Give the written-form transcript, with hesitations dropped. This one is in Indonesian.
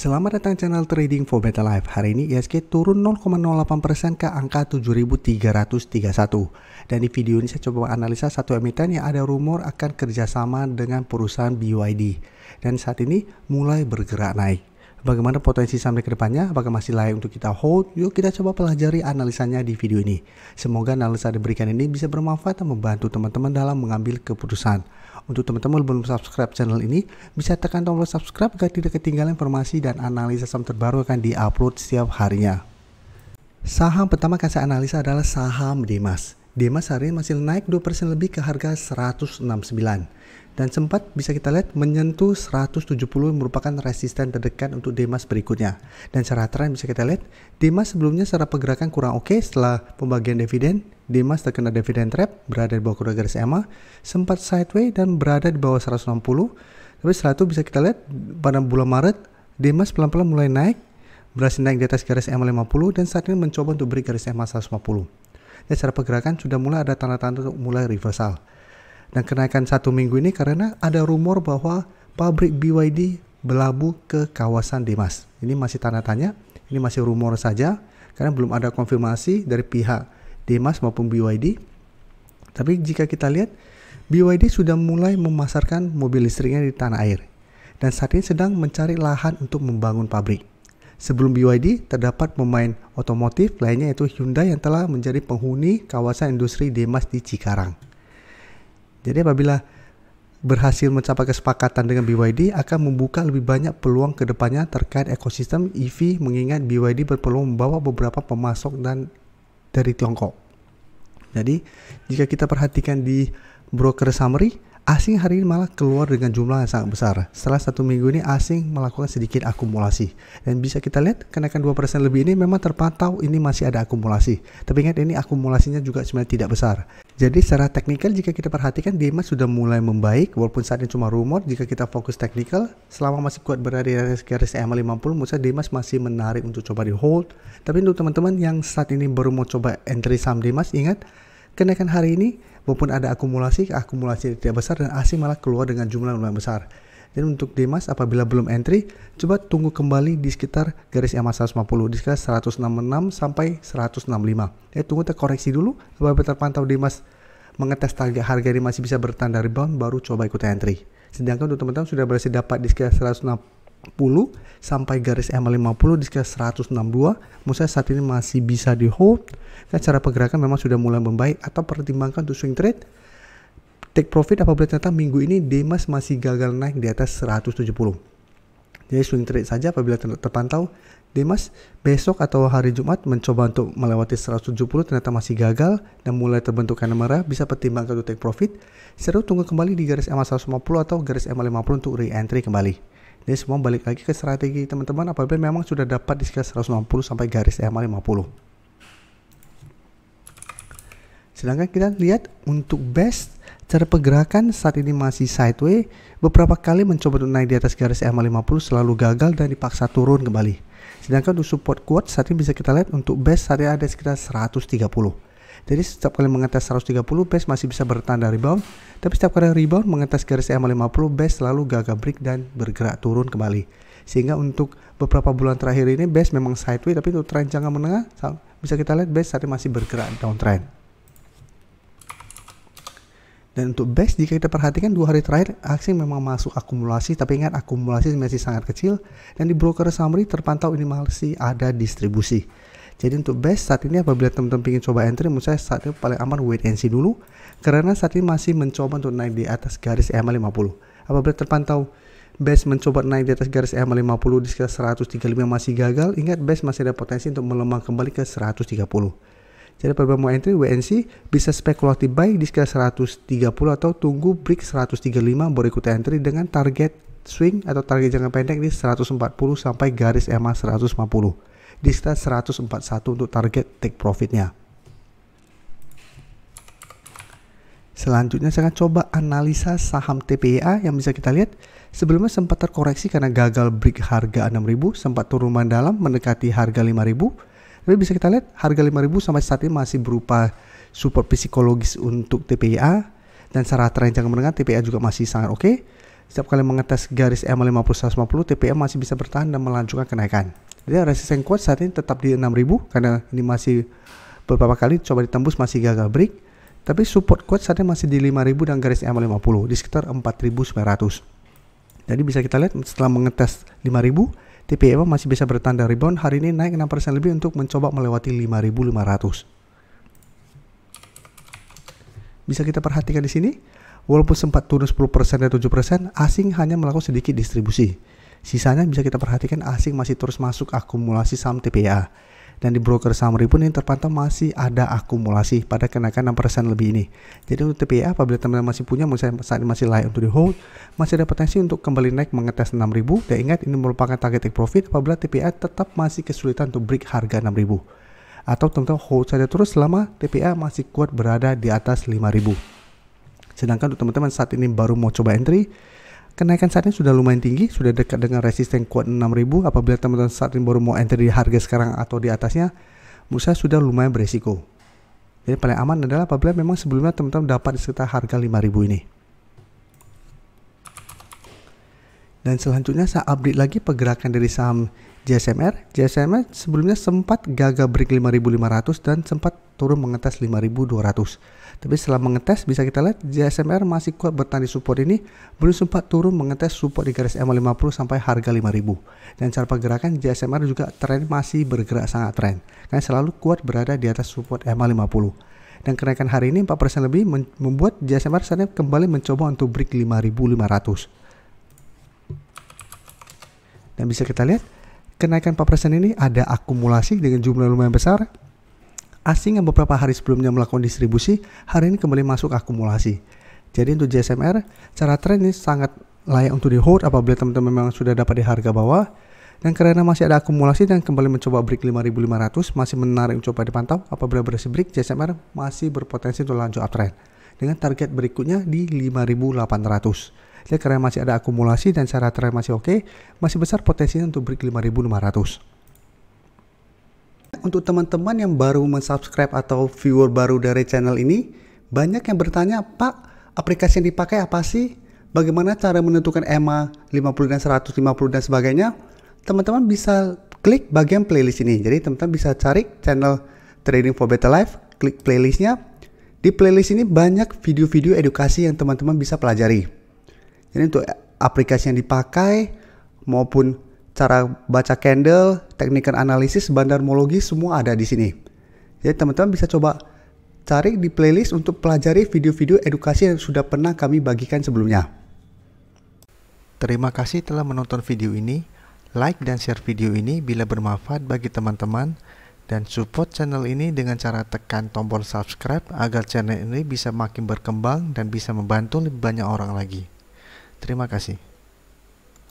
Selamat datang channel Trading for Better Life. Hari ini IHSG turun 0,08% ke angka 7.331. Dan di video ini saya coba analisa satu emiten yang ada rumor akan kerjasama dengan perusahaan BYD. Dan saat ini mulai bergerak naik. Bagaimana potensi sampai ke depannya? Apakah masih layak untuk kita hold? Yuk kita coba pelajari analisanya di video ini. Semoga analisa diberikan ini bisa bermanfaat dan membantu teman-teman dalam mengambil keputusan. Untuk teman-teman belum subscribe channel ini, bisa tekan tombol subscribe agar tidak ketinggalan informasi dan analisa saham terbaru akan diupload setiap harinya. Saham pertama akan saya analisa adalah saham Demas. Demas hari ini masih naik 2% lebih ke harga 169. Dan sempat bisa kita lihat menyentuh 170 yang merupakan resisten terdekat untuk Demas berikutnya. Dan secara tren bisa kita lihat Demas sebelumnya secara pergerakan kurang oke setelah pembagian dividen. Demas terkena dividen trap, berada di bawah kedua garis EMA, sempat sideways dan berada di bawah 160. Tapi setelah itu bisa kita lihat pada bulan Maret Demas pelan-pelan mulai naik, berhasil naik di atas garis EMA 50 dan saat ini mencoba untuk beri garis EMA 150. Dan secara pergerakan sudah mulai ada tanda-tanda untuk mulai reversal. Dan kenaikan satu minggu ini karena ada rumor bahwa pabrik BYD berlabuh ke kawasan Demas. Ini masih tanda tanya, ini masih rumor saja karena belum ada konfirmasi dari pihak Demas maupun BYD. Tapi jika kita lihat, BYD sudah mulai memasarkan mobil listriknya di tanah air. Dan saat ini sedang mencari lahan untuk membangun pabrik. Sebelum BYD, terdapat pemain otomotif lainnya yaitu Hyundai yang telah menjadi penghuni kawasan industri Demas di Cikarang. Jadi apabila berhasil mencapai kesepakatan dengan BYD akan membuka lebih banyak peluang ke depannya terkait ekosistem EV mengingat BYD berpeluang membawa beberapa pemasok dan dari Tiongkok. Jadi jika kita perhatikan di broker summary, asing hari ini malah keluar dengan jumlah yang sangat besar. Setelah satu minggu ini asing melakukan sedikit akumulasi. Dan bisa kita lihat kenaikan 2% lebih ini memang terpantau ini masih ada akumulasi. Tapi ingat ini akumulasinya juga sebenarnya tidak besar. Jadi secara teknikal jika kita perhatikan Demas sudah mulai membaik walaupun saat ini cuma rumor. Jika kita fokus teknikal selama masih kuat berada di atas garis EMA 50 menurut saya Demas masih menarik untuk coba di hold. Tapi untuk teman-teman yang saat ini baru mau coba entry saham Demas, ingat kenaikan hari ini walaupun ada akumulasi tidak besar dan asing malah keluar dengan jumlah yang besar. Dan untuk Demas apabila belum entry, coba tunggu kembali di sekitar garis EMA 150 di sekitar 166 sampai 165. Tunggu terkoreksi dulu apabila terpantau Demas mengetes target harga ini masih bisa bertanda rebound baru coba ikut entry. Sedangkan untuk teman-teman sudah berhasil dapat di sekitar 160 sampai garis EMA 50 di sekitar 162, menurut saya saat ini masih bisa di hold. Dan cara pergerakan memang sudah mulai membaik atau pertimbangkan untuk swing trade. Take profit apabila ternyata minggu ini Demas masih gagal naik di atas 170. Jadi swing trade saja apabila terpantau Demas besok atau hari Jumat mencoba untuk melewati 170 ternyata masih gagal dan mulai terbentuk candle merah, bisa pertimbangkan untuk take profit. Seru tunggu kembali di garis EMA 150 atau garis EMA 50 untuk re-entry kembali. Jadi semua balik lagi ke strategi teman-teman apabila memang sudah dapat di sekitar 160 sampai garis EMA 50. Sedangkan kita lihat untuk best cara pergerakan saat ini masih sideways, beberapa kali mencoba untuk naik di atas garis EMA 50 selalu gagal dan dipaksa turun kembali. Sedangkan untuk support kuat saat ini bisa kita lihat untuk best saat ini ada sekitar 130. Jadi setiap kali mengetes 130 best masih bisa bertanda rebound, tapi setiap kali rebound mengetes garis EMA 50 best selalu gagal break dan bergerak turun kembali. Sehingga untuk beberapa bulan terakhir ini best memang sideways, tapi untuk tren jangka menengah bisa kita lihat best saat ini masih bergerak downtrend. Dan untuk best jika kita perhatikan 2 hari terakhir asing memang masuk akumulasi, tapi ingat akumulasi masih sangat kecil dan di broker summary terpantau ini masih ada distribusi. Jadi untuk best saat ini apabila teman-teman ingin coba entry, menurut saya saat ini paling aman wait and see dulu karena saat ini masih mencoba untuk naik di atas garis EMA 50. Apabila terpantau best mencoba naik di atas garis EMA 50 di sekitar 135 masih gagal, ingat best masih ada potensi untuk melemah kembali ke 130. Jadi apabila mau entry WNC bisa spekulatif buy di sekitar 130 atau tunggu break 135 baru ikut entry dengan target swing atau target jangka pendek di 140 sampai garis EMA 150 di sekitar 141 untuk target take profitnya. Selanjutnya saya akan coba analisa saham TPIA yang bisa kita lihat sebelumnya sempat terkoreksi karena gagal break harga 6.000, sempat turun mendalam mendekati harga 5.000. Tapi bisa kita lihat harga 5.000 sampai saat ini masih berupa support psikologis untuk TPIA dan secara tren jangka menengah TPIA juga masih sangat oke. Setiap kali mengetes garis EMA 50-150, TPM masih bisa bertahan dan melanjutkan kenaikan. Jadi resisten kuat saat ini tetap di 6000 karena ini masih beberapa kali coba ditembus masih gagal break. Tapi support kuat saat ini masih di 5000 dan garis EMA 50 di sekitar 4900. Jadi bisa kita lihat setelah mengetes 5000, TPM masih bisa bertahan dan rebound. Hari ini naik 6% lebih untuk mencoba melewati 5500. Bisa kita perhatikan di sini. Walaupun sempat turun 10% dan 7%, asing hanya melakukan sedikit distribusi. Sisanya bisa kita perhatikan asing masih terus masuk akumulasi saham TPA. Dan di broker summary pun ini terpantau masih ada akumulasi pada kenaikan 6% lebih ini. Jadi untuk TPA apabila teman-teman masih punya, misalnya saat ini masih layak untuk di hold, masih ada potensi untuk kembali naik mengetes 6000. Dan ingat ini merupakan target take profit apabila TPA tetap masih kesulitan untuk break harga 6000. Atau teman-teman hold saja terus selama TPA masih kuat berada di atas 5000. Sedangkan untuk teman-teman saat ini baru mau coba entry, kenaikan saat ini sudah lumayan tinggi, sudah dekat dengan resisten kuat 6000. Apabila teman-teman saat ini baru mau entry di harga sekarang atau di atasnya, menurut saya sudah lumayan beresiko. Jadi paling aman adalah apabila memang sebelumnya teman-teman dapat di sekitar harga 5000 ini. Dan selanjutnya saya update lagi pergerakan dari saham JSMR. JSMR sebelumnya sempat gagal break 5500 dan sempat turun mengetes 5200. Tapi setelah mengetes bisa kita lihat JSMR masih kuat bertahan di support ini, belum sempat turun mengetes support di garis EMA 50 sampai harga 5000. Dan cara pergerakan JSMR juga tren masih bergerak sangat tren, karena selalu kuat berada di atas support EMA 50. Dan kenaikan hari ini 4% lebih membuat JSMR saatnya kembali mencoba untuk break 5500. Dan bisa kita lihat kenaikan 4% ini ada akumulasi dengan jumlah lumayan besar. Asing yang beberapa hari sebelumnya melakukan distribusi, hari ini kembali masuk akumulasi. Jadi untuk JSMR, cara tren ini sangat layak untuk di hold apabila teman-teman memang sudah dapat di harga bawah. Dan karena masih ada akumulasi dan kembali mencoba break 5500, masih menarik mencoba dipantau. Apabila berhasil break, JSMR masih berpotensi untuk lanjut uptrend dengan target berikutnya di 5800. Jadi karena masih ada akumulasi dan cara tren masih oke, masih besar potensinya untuk break 5500. Untuk teman-teman yang baru mensubscribe atau viewer baru dari channel ini, banyak yang bertanya, Pak, aplikasi yang dipakai apa sih? Bagaimana cara menentukan EMA 50 dan 150 dan sebagainya? Teman-teman bisa klik bagian playlist ini. Jadi teman-teman bisa cari channel Trading for Better Life, klik playlistnya. Di playlist ini banyak video-video edukasi yang teman-teman bisa pelajari. Jadi untuk aplikasi yang dipakai maupun cara baca candle, teknik analisis, bandarmologi semua ada di sini. Jadi teman-teman bisa coba cari di playlist untuk pelajari video-video edukasi yang sudah pernah kami bagikan sebelumnya. Terima kasih telah menonton video ini. Like dan share video ini bila bermanfaat bagi teman-teman. Dan support channel ini dengan cara tekan tombol subscribe agar channel ini bisa makin berkembang dan bisa membantu lebih banyak orang lagi. Terima kasih.